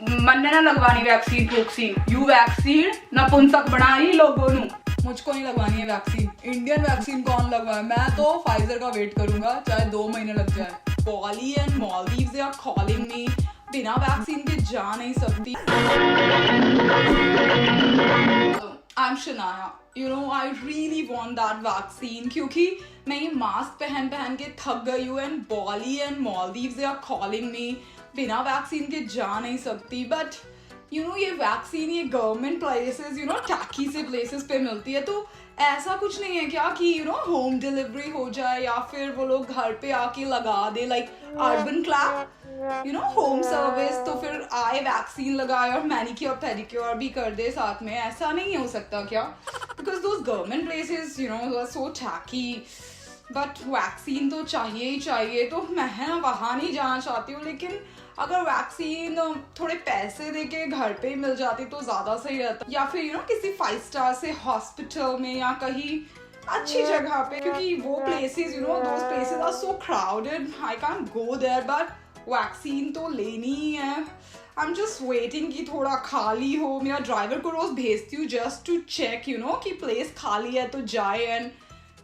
मन्ने ना लगवानी वैक्सीन फूक्सीन यू वैक्सीन नपुंसक बनाई लोगों नु। मुझको नहीं लगवानी है वैक्सीन। इंडियन वैक्सीन कौन लगवाए? मैं तो फाइजर का वेट करूंगा, चाहे 2 महीने लग जाए। Bali and Maldives they are calling me. बिना वैक्सीन के जा नहीं सकती। I'm Shania. You know, I really want that vaccine क्योंकि मैं ये मास्क पहन पहन के थक गई हूँ and Bali and Maldives they are calling me. बिना वैक्सीन के जा नहीं सकती। बट यू नो ये वैक्सीन ये government places you know tacky से प्लेसेस पे मिलती है, तो ऐसा कुछ नहीं है क्या कि यू नो होम डिलीवरी हो जाए या फिर वो लोग घर पे आके लगा दे, like Urban Clap you know home service, तो फिर आए वैक्सीन लगाए और मैनिक्योर पेडिक्योर भी कर दे साथ में। ऐसा नहीं हो सकता क्या? Because those government places you know are so tacky. But vaccine तो चाहिए ही चाहिए, तो मैं ना वहाँ नहीं जाना चाहती हूँ। लेकिन अगर वैक्सीन थोड़े पैसे देके घर पे मिल जाती तो ज़्यादा सही रहता, या फिर यू नो किसी 5 स्टार से हॉस्पिटल में या कहीं अच्छी जगह पे, क्योंकि वो places you know those places are so crowded, I can't go there. But vaccine तो लेनी ही है। आई एम जस्ट वेटिंग कि थोड़ा खाली हो। मेरा ड्राइवर को रोज़ भेजती हूँ just to check you know कि प्लेस खाली है तो जाए एंड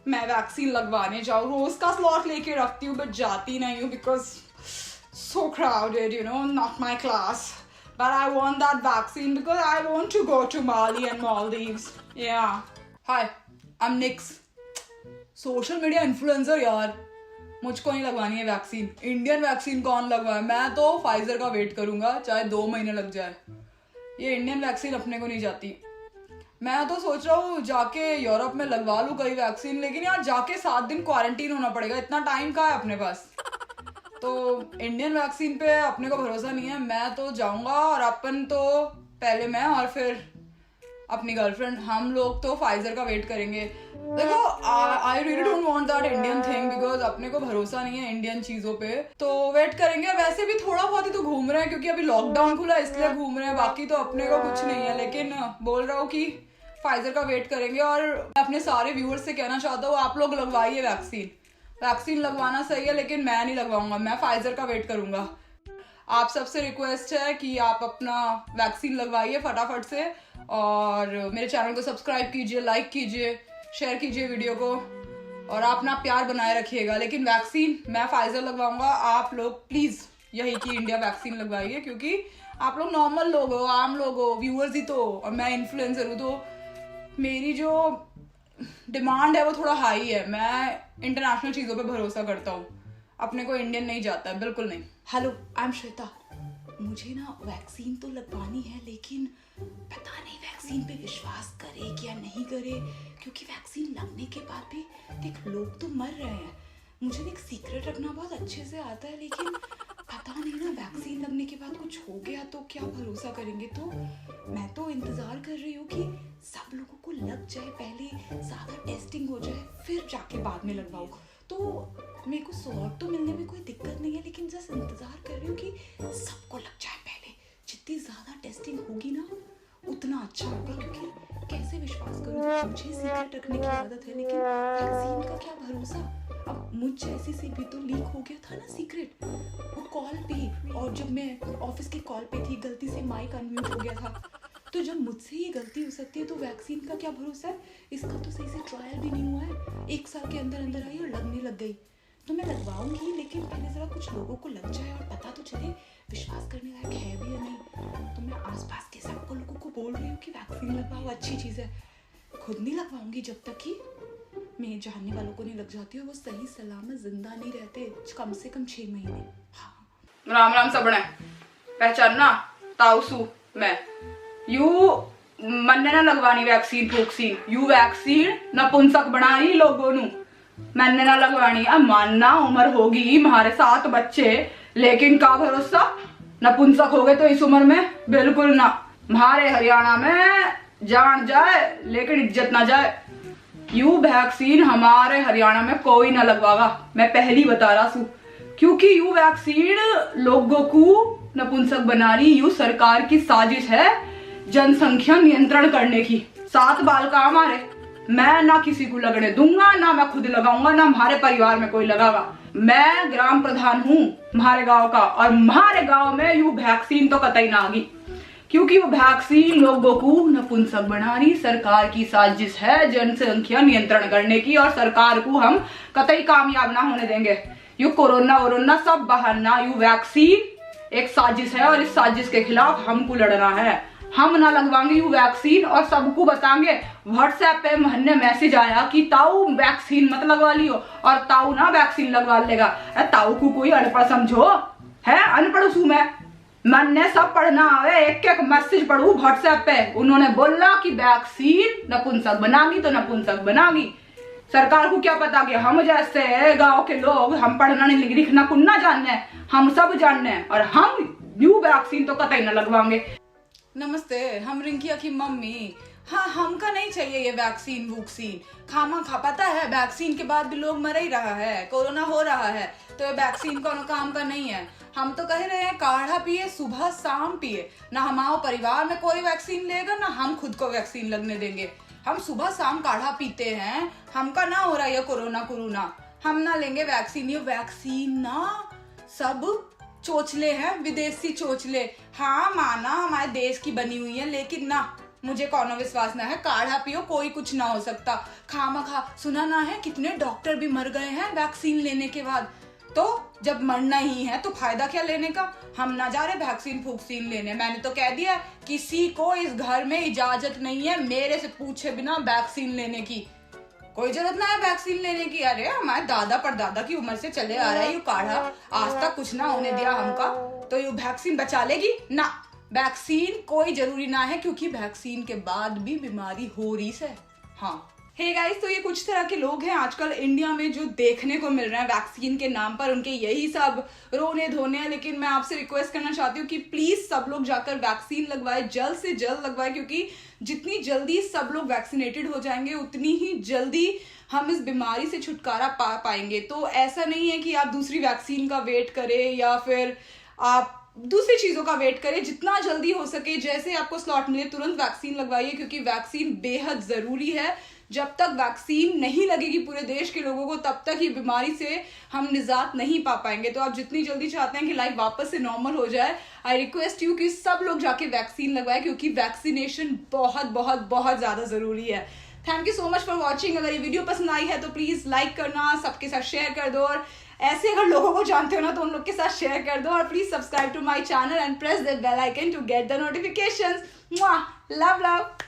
मैं वैक्सीन लगवाने जाऊँ। रोज़ का स्लॉट लेके रखती हूँ बट जाती नहीं हूँ because so crowded, you know, not my class. But I want that vaccine because I want to go to Mali and Maldives. Yeah. Hi, I'm Nix. Social media influencer यार। मुझको नहीं लगवानी है वैक्सीन। इंडियन वैक्सीन कौन लगवाए? मैं तो Pfizer का वेट करूंगा, चाहे 2 महीने लग जाए। ये इंडियन वैक्सीन अपने को नहीं जाती। मैं तो सोच रहा हूँ जाके यूरोप में लगवा लूँ कई वैक्सीन, लेकिन यार जाके 7 दिन क्वारंटीन होना पड़ेगा। इतना टाइम कहाँ है अपने पास? तो इंडियन वैक्सीन पे अपने को भरोसा नहीं है। मैं तो जाऊंगा और अपन तो पहले मैं और फिर अपनी गर्लफ्रेंड, हम लोग तो फाइजर का वेट करेंगे। देखो I really don't want that Indian thing because अपने को भरोसा नहीं है इंडियन चीजों पे, तो वेट करेंगे। वैसे भी थोड़ा बहुत ही तो घूम रहे हैं क्योंकि अभी लॉकडाउन खुला है इसलिए घूम रहे हैं, बाकी तो अपने को कुछ नहीं है। लेकिन बोल रहा हूँ कि फाइजर का वेट करेंगे। और अपने सारे व्यूअर्स से कहना चाहता हूँ आप लोग लगवाइए वैक्सीन। वैक्सीन लगवाना सही है लेकिन मैं नहीं लगवाऊंगा, मैं फाइजर का वेट करूंगा। आप सबसे रिक्वेस्ट है कि आप अपना वैक्सीन लगवाइए फटाफट से, और मेरे चैनल को सब्सक्राइब कीजिए, लाइक कीजिए, शेयर कीजिए वीडियो को, और आप ना प्यार बनाए रखिएगा। लेकिन वैक्सीन मैं फाइजर लगवाऊंगा। आप लोग प्लीज़ यही कि इंडिया वैक्सीन लगवाइए, क्योंकि आप लोग नॉर्मल लोग हो, आम लोग हो, व्यूअर्स ही तो, और मैं इन्फ्लुएंसर हूँ, तो मेरी जो डिमांड है वो थोड़ा हाई है। मैं इंटरनेशनल चीज़ों पे भरोसा करता हूँ, अपने को इंडियन नहीं जाता है, बिल्कुल नहीं। Hello, I am Shweta. मुझे ना वैक्सीन तो लगवानी है लेकिन पता नहीं वैक्सीन पे विश्वास करे क्या नहीं करे, क्योंकि वैक्सीन लगने के बाद भी देख लोग तो मर रहे हैं। मुझे एक सीक्रेट रखना बहुत अच्छे से आता है, लेकिन पता नहीं ना वैक्सीन लगने के बाद कुछ हो गया तो क्या भरोसा करेंगे। तो मैं तो इंतज़ार कर रही हूँ कि सब लोगों को लग जाए, पहले ज़्यादा टेस्टिंग हो जाए, फिर जाके बाद में लगवाऊँ। तो मेरे को स्लॉट तो मिलने में कोई दिक्कत नहीं है, लेकिन जस्ट इंतज़ार कर रही हूँ कि सबको लग जाए पहले। जितनी ज़्यादा टेस्टिंग होगी ना उतना अच्छा होगा, क्योंकि कैसे विश्वास करूँ? मुझे सीक्रेट रखने की आदत है, लेकिन वैक्सीन का क्या भरोसा? अब मुझ जैसी से भी तो लीक हो गया था ना सीक्रेट, वो कॉल पे, और जब मैं ऑफिस की कॉल पे थी गलती से माइक अनम्यूट हो गया था। तो जब मुझसे ये गलती हो सकती है तो वैक्सीन का क्या भरोसा है? इसका तो सही से ट्रायल भी नहीं हुआ है। 1 साल के अंदर अंदर आई और लगने लग गई। तो मैं लगवाऊंगी, लेकिन पहले ज़रा कुछ लोगों को लग जाए और पता तो चले विश्वास करने लायक है भी या नहीं। तो मैं आसपास के सबको लोगों को बोल रही हूँ कि वैक्सीन लगवाओ, अच्छी चीज़ है। खुद नहीं लगवाऊंगी जब तक कि मेरे जानने वालों को नहीं लग जाती और वो सही सलामत जिंदा नहीं रहते कम से कम 6 महीने। हाँ। राम राम सबने पहचानना ताउसू मैं यू मन्ने ना लगवानी वैक्सीन फूक्सीन यू वैक्सीन नपुंसक बनाई लोगों नु। मैंने ना लगवानी। अब मानना उम्र होगी, हमारे 7 बच्चे, लेकिन का भरोसा नपुंसक हो गए तो इस उम्र में बिल्कुल ना। हमारे हरियाणा में जान जाए लेकिन इज्जत ना जाए। यू वैक्सीन हमारे हरियाणा में कोई ना लगवागा, मैं पहली बता रहा हूँ, क्योंकि यू वैक्सीन लोगों को नपुंसक बना रही। यू सरकार की साजिश है जनसंख्या नियंत्रण करने की। 7 बाल का हमारे, मैं ना किसी को लगने दूंगा, ना मैं खुद लगाऊंगा, ना हमारे परिवार में कोई लगागा। मैं ग्राम प्रधान हूँ हमारे गांव का, और हमारे गांव में यू वैक्सीन तो कतई ना आगी, क्योंकि वो वैक्सीन लोगों को नपुंसक बना रही सरकार की साजिश है जनसंख्या नियंत्रण करने की, और सरकार को हम कतई कामयाब ना होने देंगे। यू कोरोना वोरोना सब बहाना, यू वैक्सीन एक साजिश है और इस साजिश के खिलाफ हमको लड़ना है। हम ना लगवाएंगे यू वैक्सीन और सबको बताएंगे। व्हाट्सएप पे महन्ने मैसेज आया कि ताऊ वैक्सीन मत लगवा लियो, और ताऊ ना वैक्सीन लगवा लेगा। ताऊ को कोई अनपढ़ समझो है? अनपढ़ सू मैंने सब पढ़ना आवे, एक एक मैसेज पढ़ू व्हाट्सएप पे। उन्होंने बोला कि वैक्सीन नपुंसक बनागी तो नपुंसक बनागी। सरकार को क्या पता कि हम जैसे गांव के लोग, हम पढ़ना नहीं लिखना कुन्ना जानने, हम सब जानने, और हम यू वैक्सीन तो कतई न लगवाएंगे। नमस्ते, हम रिंकिया की मम्मी। हाँ, हमका नहीं चाहिए ये वैक्सीन वूक्सीन। खामा खा, पता है वैक्सीन के बाद भी लोग मर ही रहा है, कोरोना हो रहा है, तो ये वैक्सीन का काम का नहीं है। हम तो कह रहे हैं काढ़ा पिए, सुबह शाम पिए। ना हमारे परिवार में कोई वैक्सीन लेगा, ना हम खुद को वैक्सीन लगने देंगे। हम सुबह शाम काढ़ा पीते हैं, हमका ना हो रहा है कोरोना। हम ना लेंगे वैक्सीन। ये वैक्सीन ना सब चोचले हैं, विदेशी चोचले। हाँ माना हमारे देश की बनी हुई है, लेकिन ना मुझे कौनो विश्वास ना है। काढ़ा पियो, कोई कुछ ना हो सकता। खामा खा, सुना ना है कितने डॉक्टर भी मर गए हैं वैक्सीन लेने के बाद। तो जब मरना ही है तो फायदा क्या लेने का? हम ना जा रहे वैक्सीन फूक्सीन लेने। मैंने तो कह दिया किसी को इस घर में इजाजत नहीं है मेरे से पूछे बिना वैक्सीन लेने की। कोई जरूरत ना है वैक्सीन लेने की। अरे हमारे दादा परदादा की उम्र से चले आ रहा है ये काढ़ा, आज तक कुछ ना होने दिया हमका, तो ये वैक्सीन बचा लेगी ना? वैक्सीन कोई जरूरी ना है, क्योंकि वैक्सीन के बाद भी बीमारी हो रही है। हाँ हे गाइस, तो ये कुछ तरह के लोग हैं आजकल इंडिया में जो देखने को मिल रहे हैं वैक्सीन के नाम पर। उनके यही सब रोने धोने हैं। लेकिन मैं आपसे रिक्वेस्ट करना चाहती हूँ कि प्लीज सब लोग जाकर वैक्सीन लगवाए, जल्द से जल्द लगवाए, क्योंकि जितनी जल्दी सब लोग वैक्सीनेटेड हो जाएंगे उतनी ही जल्दी हम इस बीमारी से छुटकारा पा पाएंगे। तो ऐसा नहीं है कि आप दूसरी वैक्सीन का वेट करें या फिर आप दूसरी चीजों का वेट करें। जितना जल्दी हो सके, जैसे आपको स्लॉट मिले तुरंत वैक्सीन लगवाइए, क्योंकि वैक्सीन बेहद जरूरी है। जब तक वैक्सीन नहीं लगेगी पूरे देश के लोगों को, तब तक ये बीमारी से हम निजात नहीं पा पाएंगे। तो आप जितनी जल्दी चाहते हैं कि लाइफ वापस से नॉर्मल हो जाए, आई रिक्वेस्ट यू कि सब लोग जाके वैक्सीन लगवाएं, क्योंकि वैक्सीनेशन बहुत बहुत बहुत ज्यादा जरूरी है। Thank you so much for watching. अगर ये वीडियो पसंद आई है तो प्लीज लाइक करना, सबके साथ शेयर कर दो, और ऐसे अगर लोगों को जानते हो ना तो उन लोग के साथ शेयर कर दो। और please subscribe to my channel and press the bell icon to get the notifications. Love love.